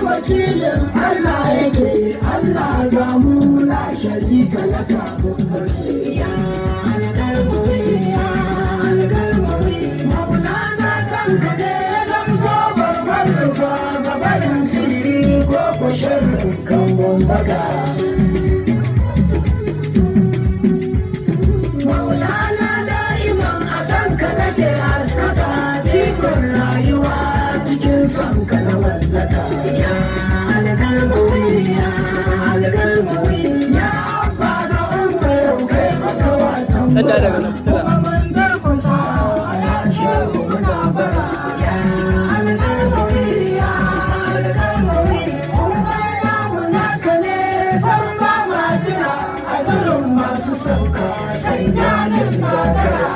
wakilin Allah yake, Allah ga mu la sharika laka mun barke. Ya alƙalmi ya alƙalmi Maulana san ka ne lamto babbar rufa gabanin sirri ko ko sharrin kan baka. Maulana da'iman a san ka nake haskaka ikon rayuwa cikin son ka na mallaka. Ya alƙalmi ya alƙalmi ya abba da umma yau kai maka watan kuma mun garkusa a yashe muna bara. Ya alƙalmi ya alƙalmi kuma ya munaka ne san ba ma jira a zarin masu sauka sanya min gagara.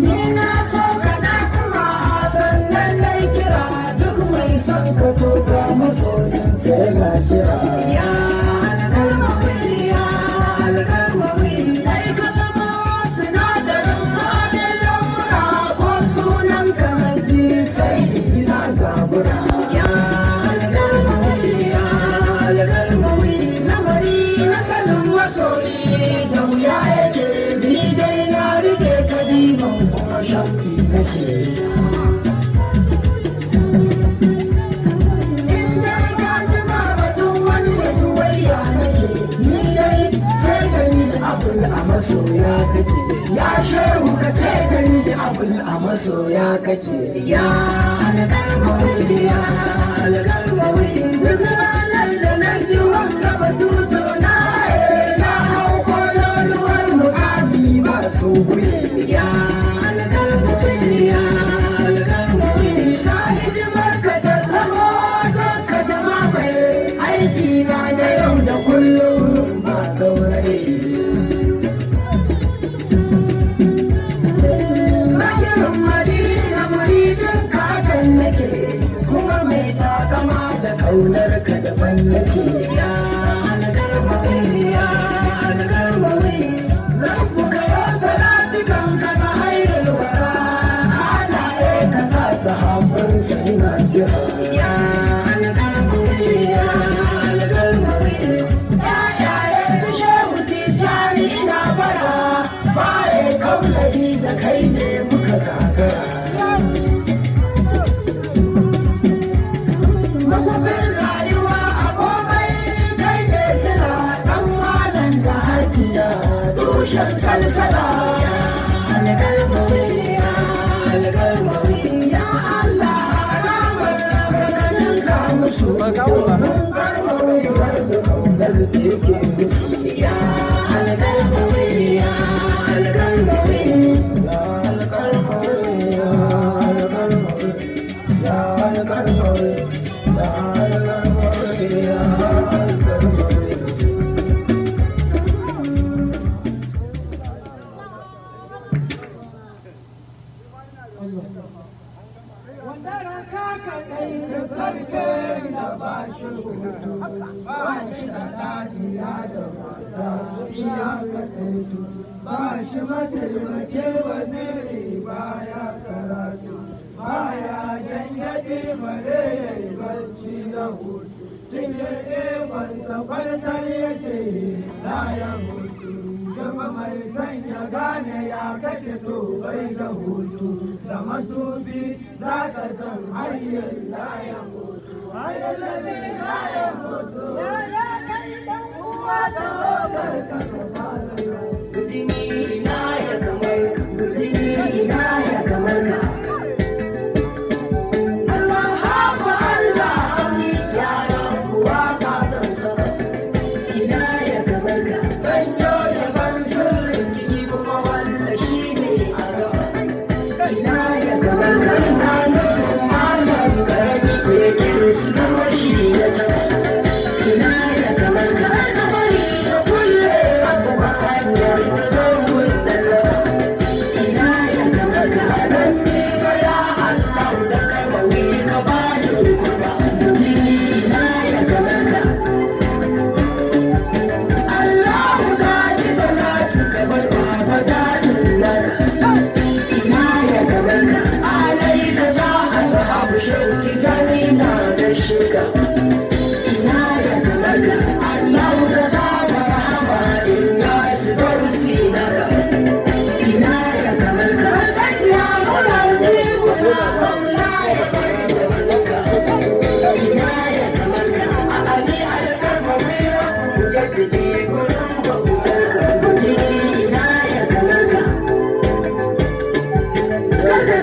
Ni na so ka na kuma sannan nai kira duk mai son ka to ga masoyin sai na kira. Ya alƙalmi ya alƙalmi kai ka zama sinadarin halin lamura ko sunan ka na ji sai ji na zabura. Ya alƙalmi ya alƙalmi lamari na sanin masoyi da wuya yake ni dai na rike kadiman kuma shanti nake. In dai ka ji ba batun wani ya ji wayya nake ni dai ce da ni abul a masoya kake. Ya shehu ka ce da ni abul a masoya kake. Ya alƙalmi ya alƙalmi duk ranar da na ji wanga batuto na na hau kololuwar mukami ba su guri. Ya alƙalmi ya alƙalmi sa hidimar ka ta zama don ka jama mai aiki na da yau da kullum ba gauraye. Zakirin Madina muridin kakan nake kuma mai takama da kaunar ka daban nake. Ya alƙalmi ya alƙalmi rabbu ka ya salati kan ka na hairul wara halaye ka sa sahabban sai na jira. Ya alƙalmi ya alƙalmi yayaye ka shehu tijani ina bara bare kaulari da kai ne muka gagara. Makofin rayuwa a komai kai ne sila ɗan malam da hajiya tushen salsala. Ya alƙalmi ya alƙalmi ya Allah alamar ganin ka musu domin garmawi wanda kaunar da yake musu. Ya alƙalmi ya alƙalmi ya alƙalmi ya alƙalmi ya alƙalmi ya alƙalmi ya alƙalmi. Wanda raka ka kai da sarkin da ba shi hutu ba shi da lafiya da mata su iya kaɗaitu ba shi mataimake waziri baya karatu baya gangaɗi bare ya yi barci da hutu cikin ewansa kwantar yake layan hutu gaba mai sanya gane ya kake to bai da hutu da masubi za ka san hanyar layan hutu hanyar layan hutu ya kai dan uwa da hogar ka ka fara yau. Mutumi ina ya kamar ka mutumi ina ya kamar ka. Allah hafa Allah ami ya rabu waka zan saka ina ya kamar ka. Zanyo ya ban sirrin ciki kuma walla shi ne a gaba. Ina ya kamar ka ina nufin malam karami ko yake su zama shi ya taba. Ina ya kamar ka aka bari ka kulle abu ba hanyar ka zo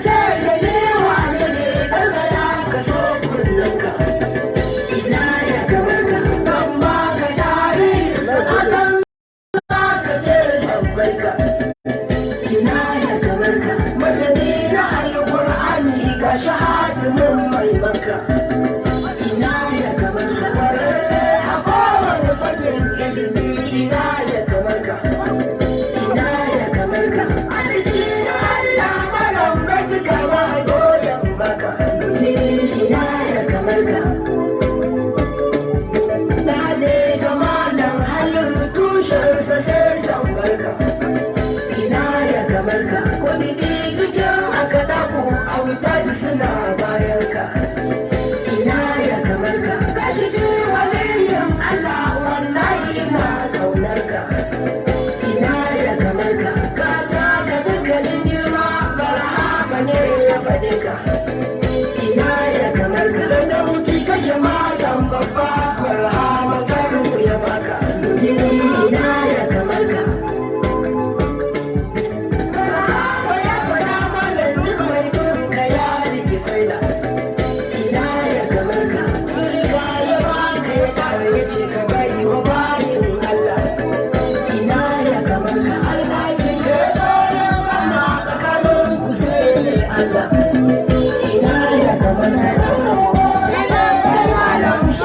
ce da ni wane ne ɗan tsaya ka so kullunka. Ina ya kamar ka don ba ka dari sanatan za ka ce babbai ka. Ina ya kamar ka masani na alƙur'ani ga shahadimin mai maka. Ina ya kamar ka ƙwararre a kowane fannin ilimi. Ina ya kamar ka. Ina ya kamar ka arziki na Allah malam baituka ma goyon maka. Ina ya kamar ka na ne ga malam halin tushensa sai san barka. Ina ya kamar ka kudi cikin aka daku a wuta ji suna bayan ka. Ina ya kamar ka kashi fi waliyin Allah wallahi ina kaunar ka. Ina ya kamar ka ka taka dukkanin girma barhama ne ya faɗe ka. Ina ya kamar ka sanda wuce kake malam babba barhama karu ya baka. Ina ya kamar ka barhama ya faɗa mana duk mai bin ka ya rike faida. Ina ya kamar ka sirka ya baka ya ƙara ya ce ka bari wa bayin Allah. Ina ya kamar ka alhakin da ya ɗora sama tsakanin ku sai ne Allah. Ina ya kamar ka